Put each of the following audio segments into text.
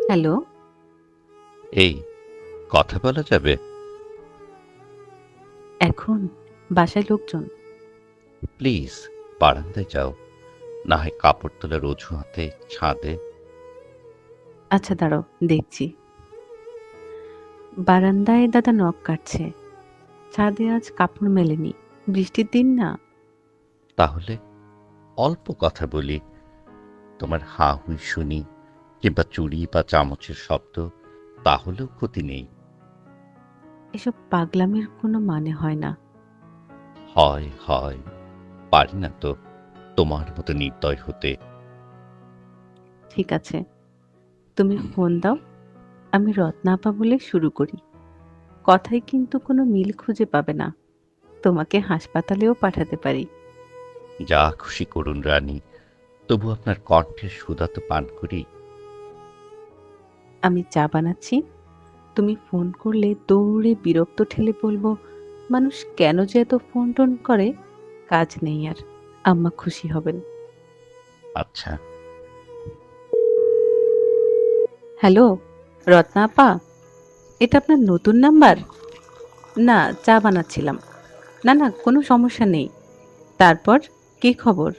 Hello, এই কথা বলা যাবে? এখন বাসায় লোকজন? প্লিজ বারান্দায় যাও, না হয় কাপড় তোলার অজুহাতে ছাদে। আচ্ছা দাঁড়াও, দেখছি। বারান্দায় দাদা নখ কাটছে। ছাদে আজ কাপড় মেলেনি। বৃষ্টির দিন না। তাহলে অল্প কথা বলি, তোমার হা হুই শুনি, কিংবা চুড়ি বা চামচের শব্দ, তাহলেও ক্ষতি নেই। এসব পাগলামির কোনো মানে হয় না। হয় হয়, পারি না তো তোমার মতো নির্দয় হতে। ঠিক আছে, তুমি ফোন দাও। আমি রত্না আপা বলে শুরু করি। কথায় কিন্তু কোনো মিল খুঁজে পাবে না। তোমাকে হাসপাতালেও পাঠাতে পারি। যা খুশি করুন রানী, তবু আপনার কণ্ঠের সুধা তো পান করি। আমি চা বানাচ্ছি। তুমি ফোন করলে দৌড়ে বিরক্ত ঠেলে বলবো, মানুষ কেন যে এত ফোন টোন করে, কাজ নেই আর। আম্মা খুশি হবেন। আচ্ছা। হ্যালো, রত্না আপা, এটা আপনার নতুন নাম্বার? না, চা বানাচ্ছিলাম। না, না, কোনো সমস্যা নেই। তারপর কি খবর?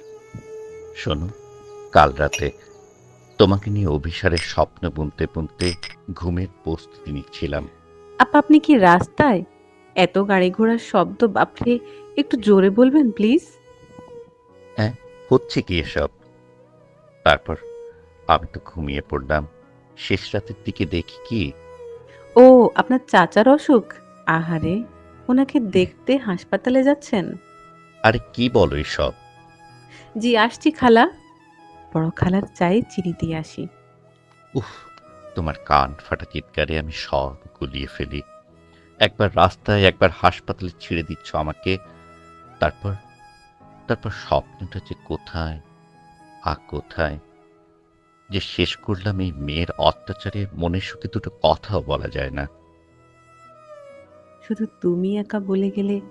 শোনো, কাল রাতে তোমাকে নিয়ে অভিসারের স্বপ্ন বুনতে বুনতে ঘুমের প্রস্তুতি নিচ্ছিলাম। আপা, আপনি কি রাস্তায়? এত গাড়ি ঘোড়ার শব্দ, বাপরে! একটু জোরে বলবেন প্লিজ? হ্যাঁ, হচ্ছে কি এসব? তারপর আমি তো ঘুমিয়ে পড়লাম। শেষ রাতের দিকে দেখি কি, ও, আপনার চাচার অসুখ? আহারে! ওনাকে দেখতে হাসপাতালে যাচ্ছেন? আরে কি বলো এসব? জি, আসছি খালা। বড় খালার চায়ে চিনি দিয়ে আসি। উফ, তোমার কান ফাটা চিৎকারে আমি সব গুলিয়ে ফেলি। একবার রাস্তায়, একবার হাসপাতালে ছেড়ে দিচ্ছ আমাকে। তারপর তারপর স্বপ্নটা যে কোথায় কোথায় যে শেষ করলাম এই মেয়ের অত্যাচারে, মনের সুখে দুটো কথাও বলা যায় না। শুধু তুমি একা বলে গেলে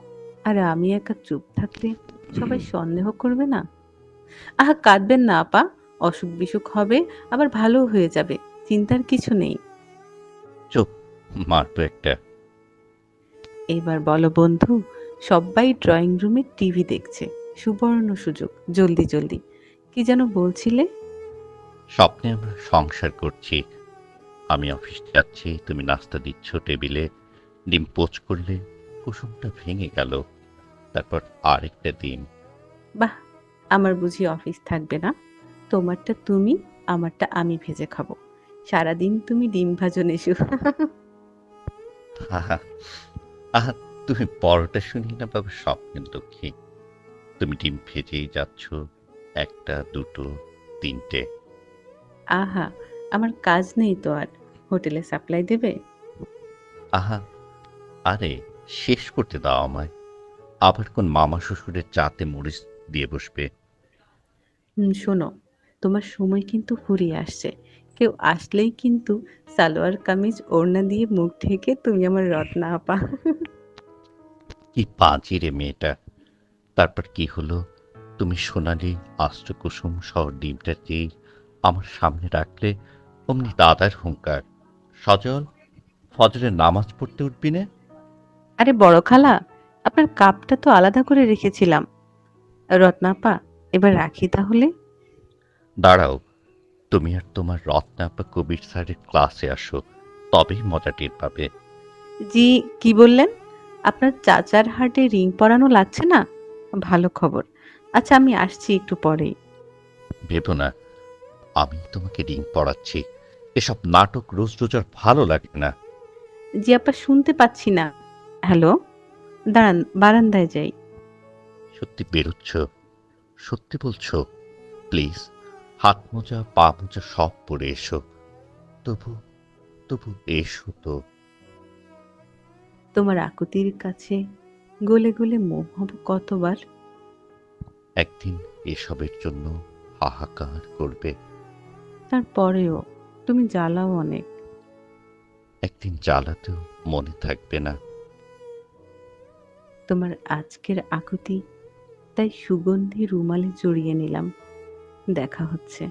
আর আমি একা চুপ থাকলে সবাই সন্দেহ করবে না? আহা, কাঁদবেন না আপা। অসুখ বিসুখ হবে, আবার ভালোও হয়ে যাবে। চিন্তার কিছু নেই। চুপ, মারবো একটা। এবার বলো বন্ধু, সবাই ড্রয়িং রুমে টিভি দেখছে। সুবর্ণ সুযোগ, জলদি জলদি। কি যেন বলছিলে? স্বপ্নে আমরা সংসার করছি, আমি অফিস যাচ্ছি, তুমি নাস্তা দিচ্ছ টেবিলে, ডিম পোচ করলে কুসুমটা ভেঙে গেল। তারপর আরেকটা দিন। বাহ! আমার বুঝি অফিস থাকবে না? তোমারটা তুমি, আমারটা আমি ভেজে খাবো। সারাদিন তুমি ডিম ভাজো নেশু। আহা আহা, তুমি পরোটা শুনি না বাবা স্বপ্নের লক্ষ্মী। তুমি ডিম ভেজেই যাচ্ছ, একটা দুটো তিনটে। আহা! আমার কাজ নেই তো আর। হোটেলে সাপ্লাই দেবে? আহা, আরে শেষ করতে দাও আমায়। আবার কোন মামা শ্বশুরের চাতে মরিচ দিয়ে বসবে? শোনো, তোমার সময় কিন্তু ফুরিয়ে আসছে। কেউ আসলেই কিন্তু সালোয়ার কামিজ ওড়না দিয়ে মুখ ঢেকে তুমি আমার রত্না আপা। কি পাজি রে মেয়েটা! তারপর কি হলো? তুমি সোনালি আস্ত কুসুম সহ ডিমটা যেই আমার সামনে রাখলে, অমনি দাদার হুঙ্কার, সজল, ফজরের নামাজ পড়তে উঠবি নে? আরে বড় খালা, আপনার কাপটা তো আলাদা করে রেখেছিলাম। রত্না আপা, এবার রাখি তাহলে? দাঁড়াও, তুমি আর তোমার রত্নাপা কবির স্যারের ক্লাসে আসো, তবেই মজা টের পাবে। জি, কি বললেন? আপনার চাচার হার্টে রিং পরানো লাগছে না? ভালো খবর। আচ্ছা, আমি আসছি একটু পরেই। ভেবো না আমি তোমাকে রিং পড়াচ্ছি। এসব নাটক রোজ রোজ আর ভালো লাগে না। জি আপা, শুনতে পাচ্ছি না। হ্যালো? দাঁড়ান, বারান্দায় যাই। সত্যি বেরোচ্ছ? সত্যি বলছো? প্লিজ, হাত মোজা পা মোজা সব পরে এসো। তবু তবু এসো তো। তোমার আকুতির কাছে গলে গলে মোম হব কতবার। একদিন এসবের জন্য হাহাকার করবে। তারপরেও তুমি জ্বালাও অনেক। একদিন জ্বালাতেও মনে থাকবে না। তোমার আজকের আকুতি তাই সুগন্ধি রুমালে জড়িয়ে নিলাম। দেখা হচ্ছে।